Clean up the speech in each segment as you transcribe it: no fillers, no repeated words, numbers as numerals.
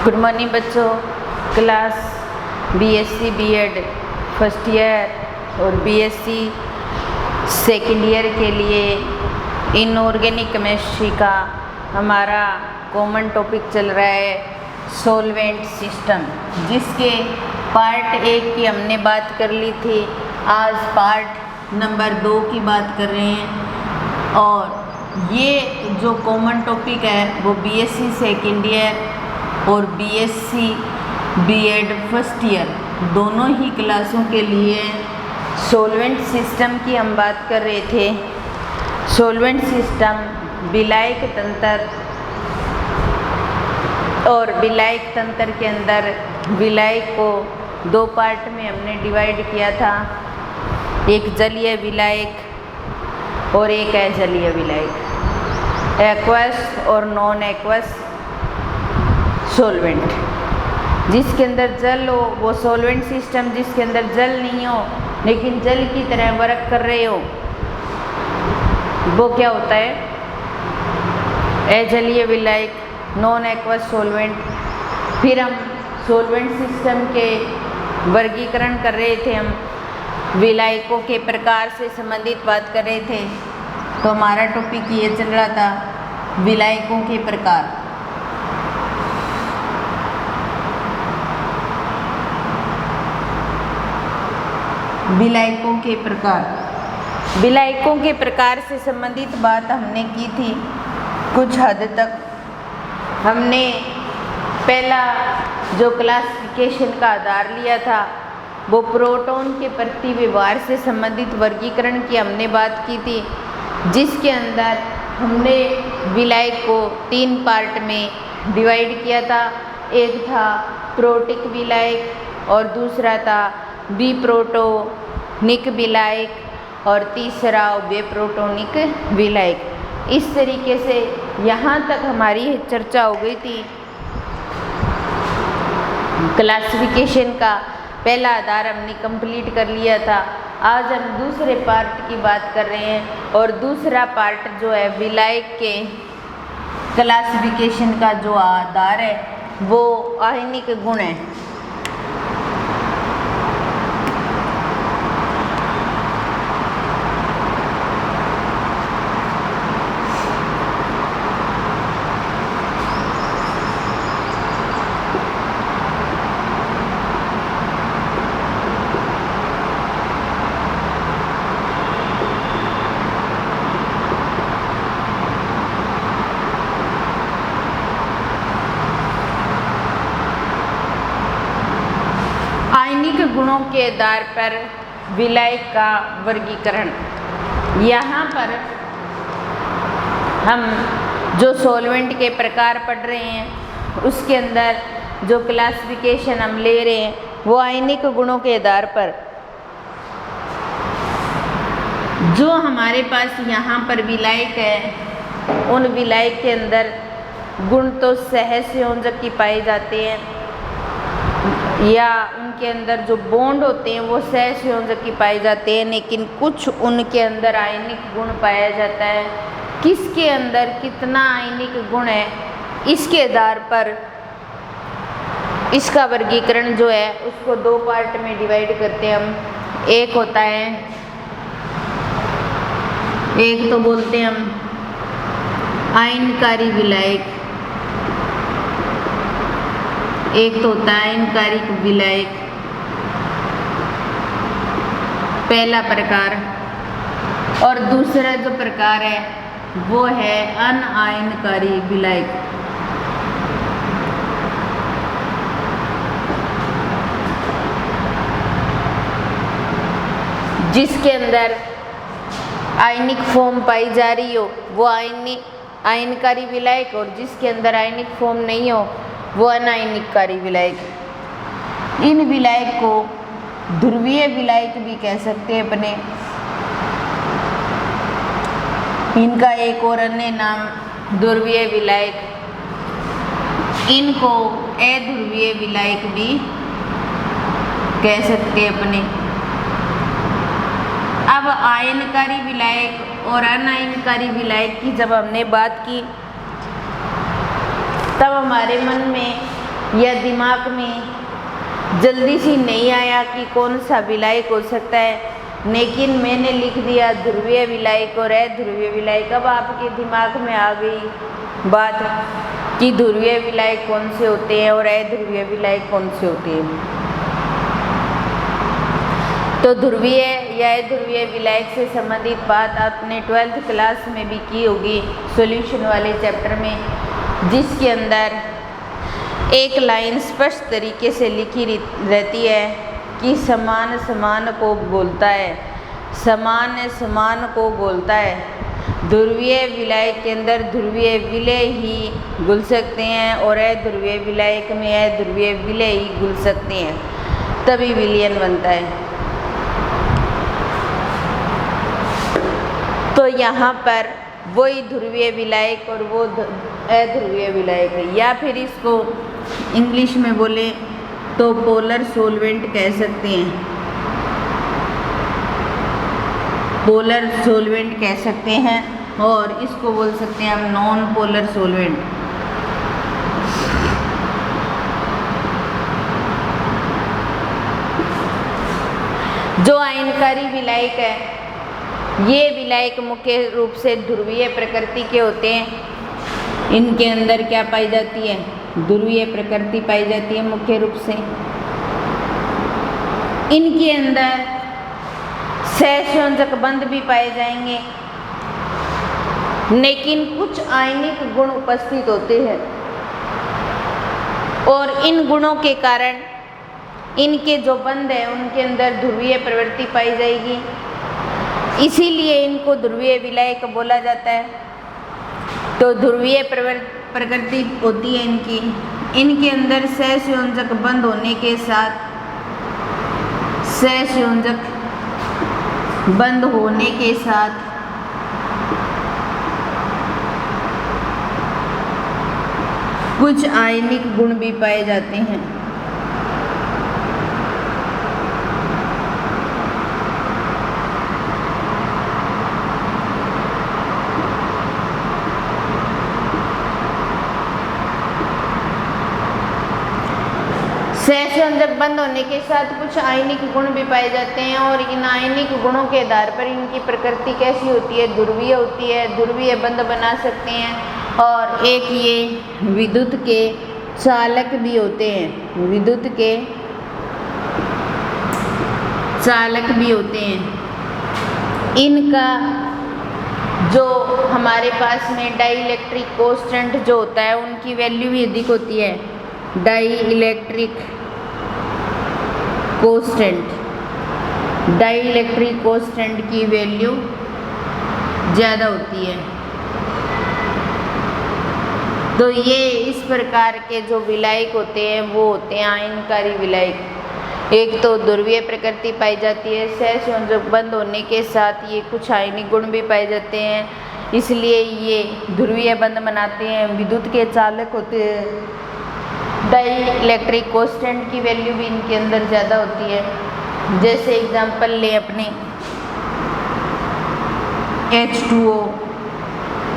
Good morning बच्चों। Class BSc BEd first year और BSc second year के लिए इनऑर्गेनिक केमिस्ट्री का हमारा कॉमन टॉपिक चल रहा है सॉल्वेंट सिस्टम, जिसके पार्ट 1 की हमने बात कर ली थी। आज पार्ट नंबर 2 की बात कर रहे हैं और ये जो कॉमन टॉपिक है वो बीएससी सेकेंड ईयर और बीएससी बीएड फर्स्ट ईयर दोनों ही क्लासों के लिए सॉल्वेंट सिस्टम की हम बात कर रहे थे। सॉल्वेंट सिस्टम विलायक तंत्र और विलायक तंत्र के अंदर विलायक को 2 पार्ट में हमने डिवाइड किया था, एक जलीय विलायक और एक अजलीय विलायक, एक्वस और नॉन एक्वस सॉल्वेंट। जिसके अंदर जल हो वो सॉल्वेंट सिस्टम, जिसके अंदर जल नहीं हो लेकिन जल की तरह वर्क कर रहे हो वो क्या होता है, अजलीय विलायक, नॉन एक्वस सॉल्वेंट। फिर हम सॉल्वेंट सिस्टम के वर्गीकरण कर रहे थे, हम विलायकों के प्रकार से संबंधित बात कर रहे थे। तो हमारा टॉपिक ये चल रहा था विलायकों के प्रकार। विलायकों के प्रकार, विलायकों के प्रकार से संबंधित बात हमने की थी कुछ हद तक। हमने पहला जो क्लासिफिकेशन का आधार लिया था वो प्रोटॉन के प्रति व्यवहार से संबंधित वर्गीकरण की हमने बात की थी, जिसके अंदर हमने विलायक को 3 पार्ट में डिवाइड किया था। एक था प्रोटिक विलायक और दूसरा था बिप्रोटोनिक विलायक और तीसरा बिप्रोटोनिक विलायक। इस तरीके से यहाँ तक हमारी चर्चा हो गई थी। क्लासिफिकेशन का पहला आधार हमने कंप्लीट कर लिया था। आज हम दूसरे पार्ट की बात कर रहे हैं और दूसरा पार्ट जो है विलायक के क्लासिफिकेशन का जो आधार है वो आयनिक गुण है। गुणों के आधार पर विलायक का वर्गीकरण। यहाँ पर हम जो सॉल्वेंट के प्रकार पढ़ रहे हैं उसके अंदर जो क्लासिफिकेशन हम ले रहे हैं वो आयनिक गुणों के आधार पर जो हमारे पास यहाँ पर विलायक है उन विलायक के अंदर गुण तो सहसंयोजक की पाए जाते हैं या उनके अंदर जो बॉन्ड होते हैं वो सहसंयोजक की पाए जाते हैं, लेकिन कुछ उनके अंदर आयनिक गुण पाया जाता है। किसके अंदर कितना आयनिक गुण है इसके आधार पर इसका वर्गीकरण जो है उसको 2 पार्ट में डिवाइड करते हैं हम। एक होता है, एक तो बोलते हैं हम आयनकारी विलायक, एक तो होता है आयनकारिक विलायक पहला प्रकार, और दूसरा जो प्रकार है वो है अनआयनकारी विलायक। जिसके अंदर आयनिक फॉर्म पाई जा रही हो वो आयनकारी विलायक, और जिसके अंदर आयनिक फॉर्म नहीं हो वो अनायनिककारी विलायक। इन विलायक को ध्रुवीय विलायक भी कह सकते हैं अपने। इनका एक और अन्य नाम ध्रुवीय विलायक, इनको अध्रुवीय विलायक भी कह सकते हैं अपने। अब आयनकारी विलायक और अनायनकारी विलायक की जब हमने बात की तब हमारे मन में या दिमाग में जल्दी से नहीं आया कि कौन सा विलायक हो सकता है, लेकिन मैंने लिख दिया ध्रुवीय विलायक और अध्रुवीय विलायक। अब आपके दिमाग में आ गई बात कि ध्रुवीय विलायक कौन से होते हैं और अध्रुवीय विलायक कौन से होते हैं। तो ध्रुवीय या अध्रुवीय विलायक से संबंधित बात आपने 12th क्लास में भी की होगी सॉल्यूशन वाले चैप्टर में, जिसके अंदर एक लाइन स्पष्ट तरीके से लिखी रहती है कि समान समान को बोलता है, समान समान को बोलता है। ध्रुवीय विलायक के अंदर ध्रुवीय विलय ही घुल सकते हैं और अध्रुवीय विलायक में अध्रुवीय विलय ही घुल सकते हैं, तभी विलयन बनता है। तो यहाँ पर वही ध्रुवीय विलायक और वो अध्रुवीय विलायक है, या फिर इसको इंग्लिश में बोले तो पोलर सोलवेंट कह सकते हैं, पोलर सोलवेंट कह सकते हैं, और इसको बोल सकते हैं हम नॉन पोलर सोलवेंट। जो आयनकारी विलायक है, ये विलायक मुख्य रूप से ध्रुवीय प्रकृति के होते हैं। इनके अंदर क्या पाई जाती है? ध्रुवीय प्रकृति पाई जाती है मुख्य रूप से। इनके अंदर सहसंयोजक बंध भी पाए जाएंगे, लेकिन कुछ आयनिक गुण उपस्थित होते हैं और इन गुणों के कारण इनके जो बंध है उनके अंदर ध्रुवीय प्रवृत्ति पाई जाएगी, इसीलिए इनको ध्रुवीय विलायक बोला जाता है। तो ध्रुवीय प्रकृति होती है इनकी, इनके अंदर सहसंयोजक बंध होने के साथ, सहसंयोजक बंध होने के साथ कुछ आयनिक गुण भी पाए जाते हैं। सहसंयोजक बंध होने के साथ कुछ आयनिक गुण भी पाए जाते हैं और इन आयनिक गुणों के आधार पर इनकी प्रकृति कैसी होती है? ध्रुवीय होती है, ध्रुवीय बंध बना सकते हैं। और एक ये विद्युत के चालक भी होते हैं, विद्युत के चालक भी होते हैं। इनका जो हमारे पास में डाइइलेक्ट्रिक कांस्टेंट जो होता है उनकी वैल्यू भी अधिक होती है। डाइइलेक्ट्रिक कांस्टेंट, डाइइलेक्ट्रिक कांस्टेंट की वैल्यू ज़्यादा होती है। तो ये इस प्रकार के जो विलायक होते हैं वो होते हैं आयनकारी विलायक। एक तो ध्रुवीय प्रकृति पाई जाती है, सहसंयोजक बंध होने के साथ ये कुछ आयनिक गुण भी पाए जाते हैं, इसलिए ये ध्रुवीय बंध बनाते हैं। विद्युत के चालक होते हैं, डाइइलेक्ट्रिक कांस्टेंट की वैल्यू भी इनके अंदर ज़्यादा होती है। जैसे एग्जांपल लें अपने H2O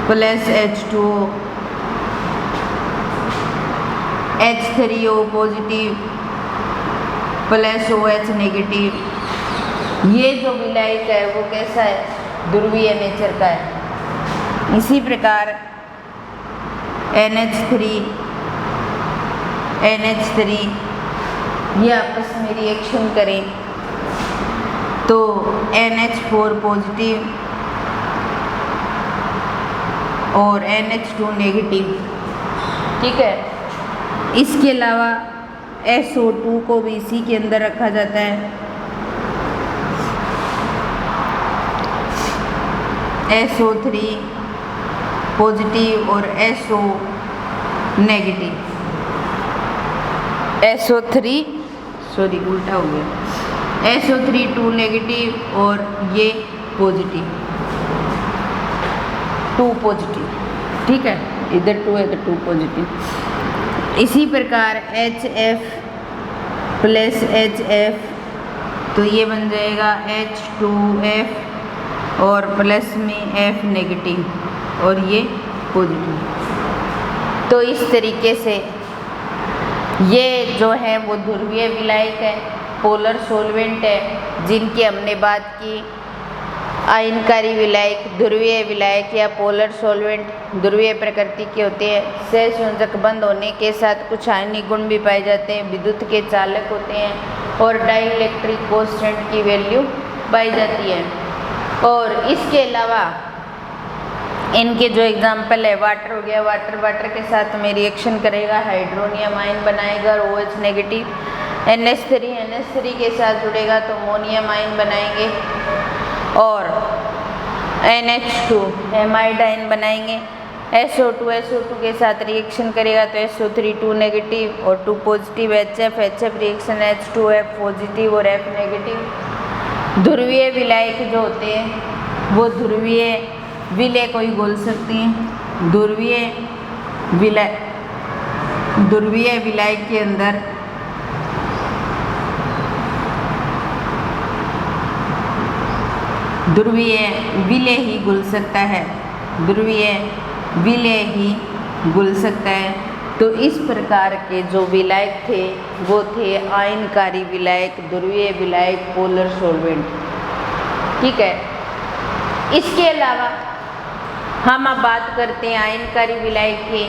plus H2O, H3O positive plus OH negative. ये जो विलायक है वो कैसा है? ध्रुवीय नेचर का है। इसी प्रकार NH3 ये आपस में रिएक्शन करें तो NH4 पॉजिटिव और NH2 नेगेटिव, ठीक है। इसके अलावा SO2 को भी इसी के अंदर रखा जाता है। SO3 पॉजिटिव और SO नेगेटिव। SO3 सॉरी उल्टा हो गया, SO3 2 नेगेटिव और ये पॉजिटिव 2 पॉजिटिव, ठीक है। इधर 2 है इधर 2 पॉजिटिव। इसी प्रकार HF प्लस HF, तो ये बन जाएगा H2F और प्लस में F नेगेटिव और ये पॉजिटिव। तो इस तरीके से ये जो है वो ध्रुवीय विलायक है, पोलर सॉल्वेंट है, जिनकी हमने बात की। आयनकारी विलायक, ध्रुवीय विलायक या पोलर सॉल्वेंट ध्रुवीय प्रकृति के होते हैं। सहसंयोजक बंद होने के साथ कुछ आयनिक गुण भी पाए जाते हैं, विद्युत के चालक होते हैं और डाइलेक्ट्रिक कांस्टेंट की वैल्यू पाई जाती है। और इसके अलावा इनके जो एग्जाम्पल है, वाटर हो गया, वाटर के साथ में रिएक्शन करेगा, हाइड्रोनियम आयन बनाएगा और OH नेगेटिव। NH3 के साथ जुड़ेगा तो अमोनियम आयन बनाएंगे और NH2 एमाइड आयन बनाएंगे। SO2 के साथ रिएक्शन करेगा तो SO3 2 नेगेटिव और 2 positive, HF reaction H2F positive और F नेगेटिव। ध्रुवीय विलायक जो होते हैं वो ध्रुवीय विलय को ही बोल सकते हैं। ध्रुवीय विलायक के अंदर ध्रुवीय विलय ही घुल सकता है, ध्रुवीय विलय ही घुल सकता है। तो इस प्रकार के जो विलायक थे वो थे आयनकारी विलायक, ध्रुवीय विलायक, पोलर सॉल्वेंट। ठीक है। इसके अलावा हम अब बात करते हैं आयनकारी विलायक की,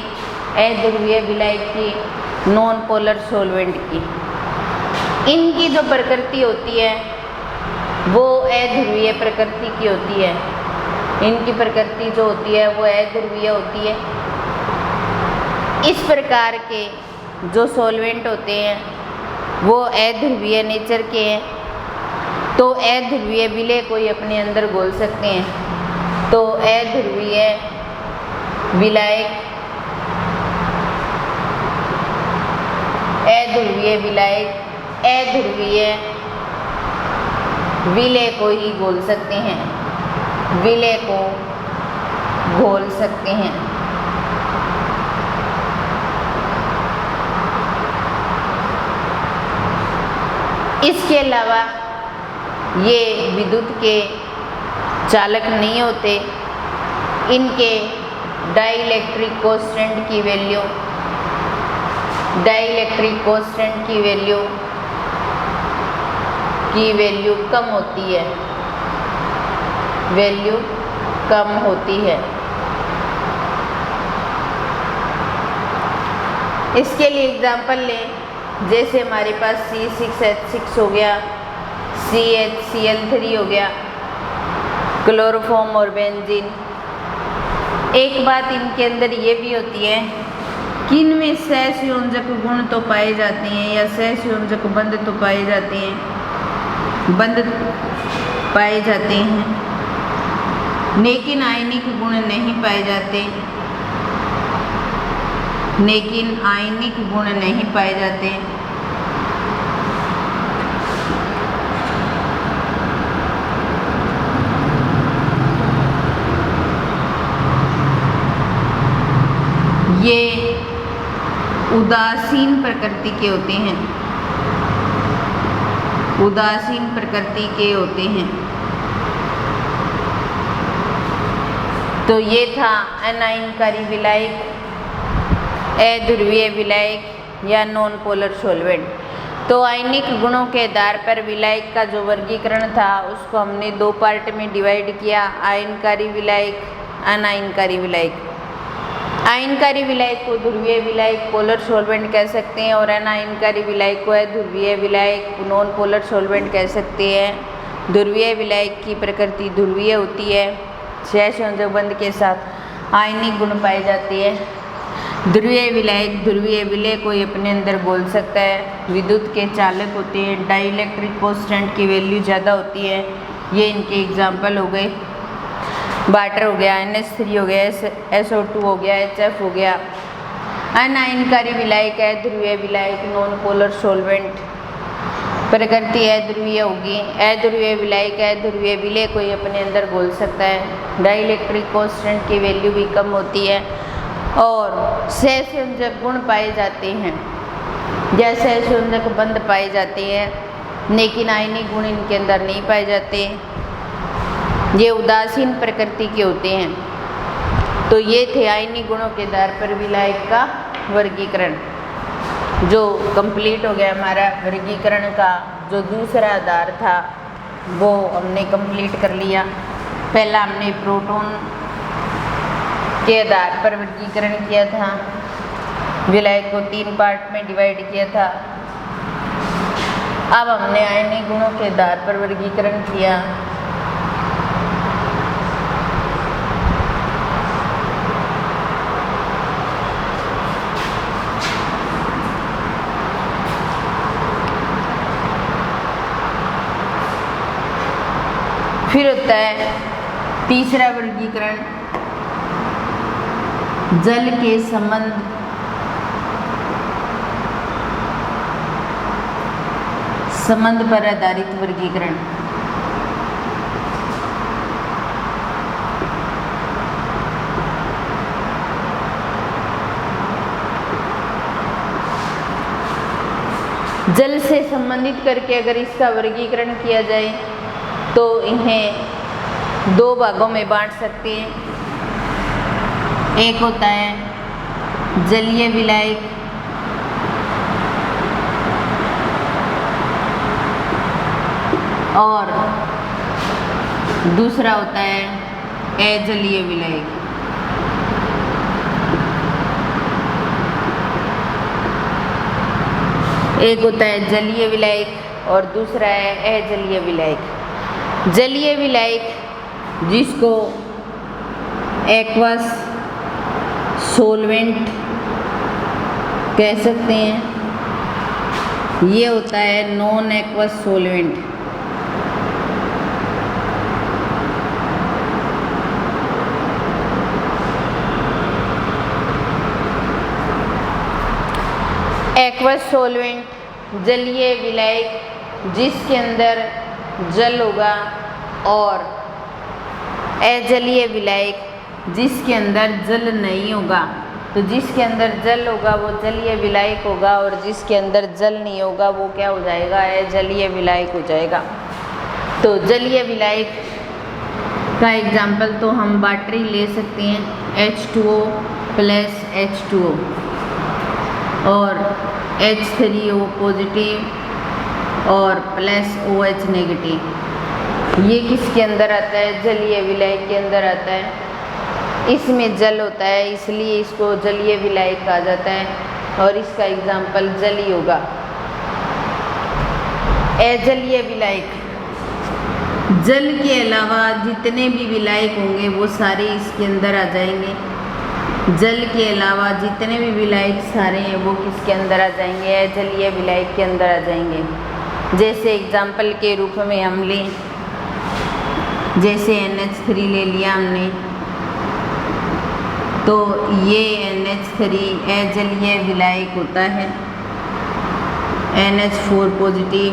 अध्रुवीय विलायक की, नॉन पोलर सॉल्वेंट की। इनकी जो प्रकृति होती है वो अध्रुवीय प्रकृति की होती है। इनकी प्रकृति जो होती है वो अध्रुवीय होती है। इस प्रकार के जो सॉल्वेंट होते हैं वो अध्रुवीय नेचर के हैं, तो अध्रुवीय विलय को ही अपने अंदर घोल सकते हैं। तो अध्रुवीय विलायक, अध्रुवीय विलय को ही घोल सकते हैं, विलय को घोल सकते हैं। इसके अलावा ये विद्युत के चालक नहीं होते। इनके डाइलेक्ट्रिक कांस्टेंट की वैल्यू, कम होती है, वैल्यू कम होती है। इसके लिए एग्जांपल लें, जैसे हमारे पास C6H6 हो गया, CHCl3 हो गया, क्लोरोफॉर्म और बेंजीन। एक बात इनके अंदर ये भी होती है कि इनमें सहसंयोजक गुण तो पाए जाते हैं या सहसंयोजक बंध तो पाए जाते हैं, लेकिन आयनिक गुण नहीं पाए जाते, ये उदासीन प्रकृति के होते हैं, तो ये था अनायनकारी विलायक, अध्रुवीय विलायक या नॉन पोलर सॉल्वेंट। तो आयनिक गुणों के आधार पर विलायक का जो वर्गीकरण था उसको हमने दो पार्ट में डिवाइड किया, आयनकारी विलायक, अनायनकारी विलायक। आयनकारी विलायक को ध्रुवीय विलायक, पोलर सॉल्वेंट कह सकते हैं और अनायनकारी विलायक को अध्रुवीय विलायक, नॉन पोलर सॉल्वेंट कह सकते हैं। ध्रुवीय विलायक की प्रकृति ध्रुवीय होती है, सहसंयोजक बंध के साथ आयनिक गुण पाए जाते हैं। ध्रुवीय विलायक ध्रुवीय विलय को अपने अंदर घोल सकता है, विद्युत के चालक होते हैं, डाइलेक्ट्रिक कांस्टेंट की वैल्यू ज़्यादा होती है। ये इनके एग्जाम्पल हो गए, वाटर हो गया, NH3 हो गया, SO2 हो गया, HF हो गया। अनायनकारी विलायक है, ध्रुवीय विलायक, नॉन पोलर सॉल्वेंट, प्रकृति अध्रुवीय होगी। अध्रुवीय विलायक है, ध्रुवीय विलय को ही अपने अंदर घोल सकता है, डाइलेक्ट्रिक कांस्टेंट की वैल्यू भी कम होती है और सहसंयोजक गुण पाए जाते हैं या सहसंयोजक बंध पाए जाते हैं, लेकिन आयनिक गुण इनके अंदर नहीं पाए जाते, ये उदासीन प्रकृति के होते हैं। तो ये थे आयनिक गुणों के आधार पर विलायक का वर्गीकरण। जो कंप्लीट हो गया हमारा वर्गीकरण का जो दूसरा आधार था वो हमने कंप्लीट कर लिया। पहला हमने प्रोटॉन के आधार पर वर्गीकरण किया था, विलायक को 3 पार्ट में डिवाइड किया था। अब हमने आयनिक गुणों के आधार पर वर्गीकरण किया। फिर होता है तीसरा वर्गीकरण, जल के संबंध पर आधारित वर्गीकरण। जल से संबंधित करके अगर इसका वर्गीकरण किया जाए तो इन्हें 2 भागों में बांट सकते हैं। एक होता है जलीय विलायक और दूसरा होता है अजलीय विलायक। एक होता है जलीय विलायक और दूसरा है अजलीय विलायक। जलीय विलायक जिसको एक्वस सोलवेंट कह सकते हैं, ये होता है non aqueous solvent. Aqueous solvent जलीय विलायक जिसके अंदर जल होगा और अजलीय विलायक जिसके अंदर जल नहीं होगा। तो जिसके अंदर जल होगा वो जलीय विलायक होगा और जिसके अंदर जल नहीं होगा वो क्या हो जाएगा, अजलीय विलायक हो जाएगा। तो जलीय विलायक का एग्जाम्पल तो हम वाटर ले सकते हैं, H2O प्लस H2O और H3O पॉजिटिव और प्लस OH नेगेटिव। ये किसके अंदर आता है, जलीय विलायक के अंदर आता है। इसमें जल होता है इसलिए इसको जलीय विलायक कहा जाता है और इसका एग्जाम्पल जल ही होगा। अजलीय विलायक, जल के अलावा जितने भी विलायक होंगे वो सारे इसके अंदर आ जाएंगे। जल के अलावा जितने भी विलायक सारे हैं वो किसके अंदर आ जाएंगे, अजलीय विलायक के अंदर आ जाएंगे। जैसे एग्जाम्पल के रूप में हम लें, जैसे NH3 ले लिया हमने, तो ये NH3 अजलीय विलायक होता है, NH4 पॉजिटिव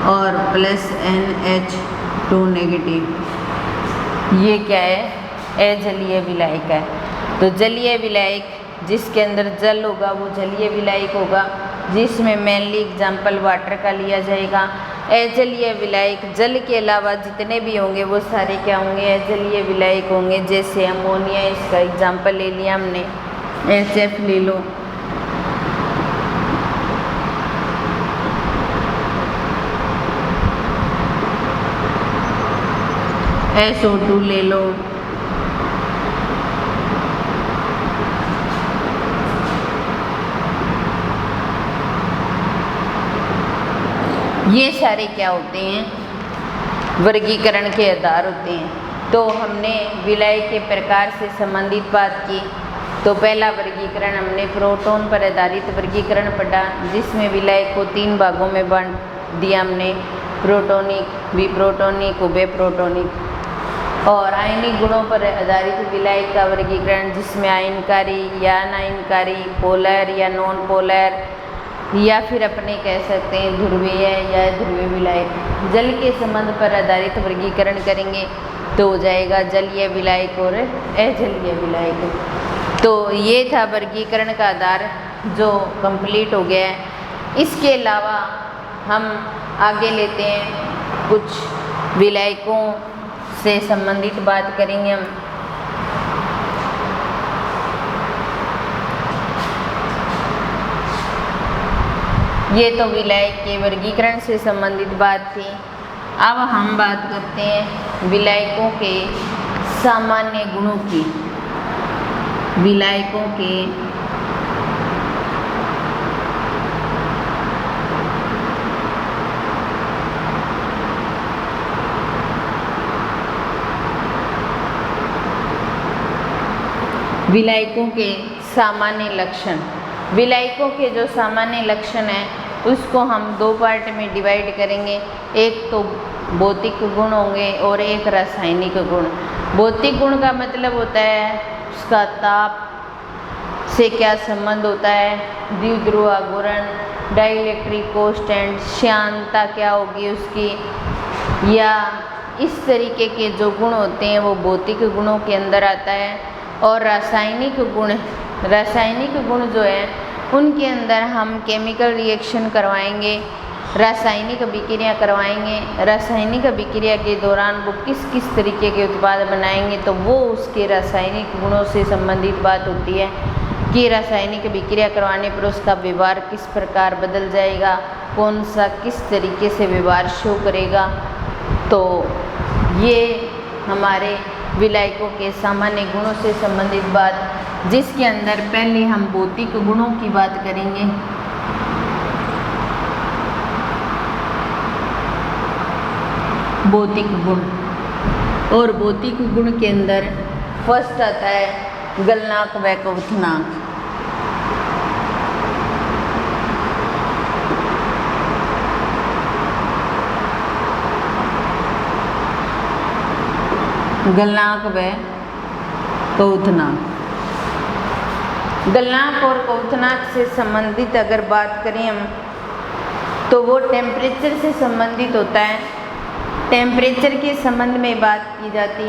और प्लस NH2 नेगेटिव। ये क्या है, अजलीय विलायक है। तो जलीय विलायक जिसके अंदर जल होगा वो जलीय विलायक होगा, जिसमें मेनली एग्जाम्पल वाटर का लिया जाएगा। अजलीय विलायक जल के अलावा जितने भी होंगे वो सारे क्या होंगे, अजलीय विलायक होंगे। जैसे अमोनिया, इसका एग्जाम्पल ले लिया हमने, HF ले लो, SO2 ले लो, ये सारे क्या होते हैं, वर्गीकरण के आधार होते हैं। तो हमने विलायक के प्रकार से संबंधित बात की। तो पहला वर्गीकरण हमने प्रोटॉन पर आधारित वर्गीकरण पढ़ा, जिसमें विलायक को 3 भागों में बांट दिया हमने, प्रोटोनिक, विप्रोटोनिक, उभयप्रोटोनिक। और आयनिक गुणों पर आधारित विलायक का वर्गीकरण, जिसमें आयनकारी या अनायनकारी, पोलर या नॉन पोलर, या फिर अपने कह सकते हैं ध्रुवीय या ध्रुवीय विलायक। जल के संबंध पर आधारित वर्गीकरण करेंगे तो हो जाएगा जलीय विलायक और अजलीय विलायक। तो ये था वर्गीकरण का आधार जो कंप्लीट हो गया है। इसके अलावा हम आगे लेते हैं, कुछ विलायकों से संबंधित बात करेंगे हम। ये तो विलायक के वर्गीकरण से संबंधित बात थी। अब हम बात करते हैं विलायकों के सामान्य गुणों की। विलायकों के विलायकों के सामान्य लक्षण। विलायकों के जो सामान्य लक्षण हैं उसको हम दो पार्ट में डिवाइड करेंगे। एक तो भौतिक गुण होंगे और एक रासायनिक गुण। भौतिक गुण का मतलब होता है उसका ताप से क्या संबंध होता है, द्विध्रुव आघूर्ण, डाइलेक्ट्रिक कांस्टेंट, श्यानता क्या होगी उसकी, या इस तरीके के जो गुण होते हैं वो भौतिक गुणों के अंदर आता है। और रासायनिक गुण जो है उनके अंदर हम केमिकल रिएक्शन करवाएंगे, रासायनिक अभिक्रिया करवाएंगे। रासायनिक अभिक्रिया के दौरान वो किस किस तरीके के उत्पाद बनाएंगे तो वो उसके रासायनिक गुणों से संबंधित बात होती है कि रासायनिक अभिक्रिया करवाने पर उसका व्यवहार किस प्रकार बदल जाएगा, कौन सा किस तरीके से व्यवहार शो करेगा। तो ये हमारे विलायकों के सामान्य गुणों से संबंधित बात, जिसके अंदर पहले हम भौतिक गुणों की बात करेंगे। भौतिक गुण, और भौतिक गुण के अंदर फर्स्ट आता है गलनांक व क्वथनांक। गलनांक व क्वथनांक। गलनांक और क्वथनांक से संबंधित अगर बात करें हम तो वो टेम्परेचर से संबंधित होता है। टेम्परेचर के संबंध में बात की जाती है।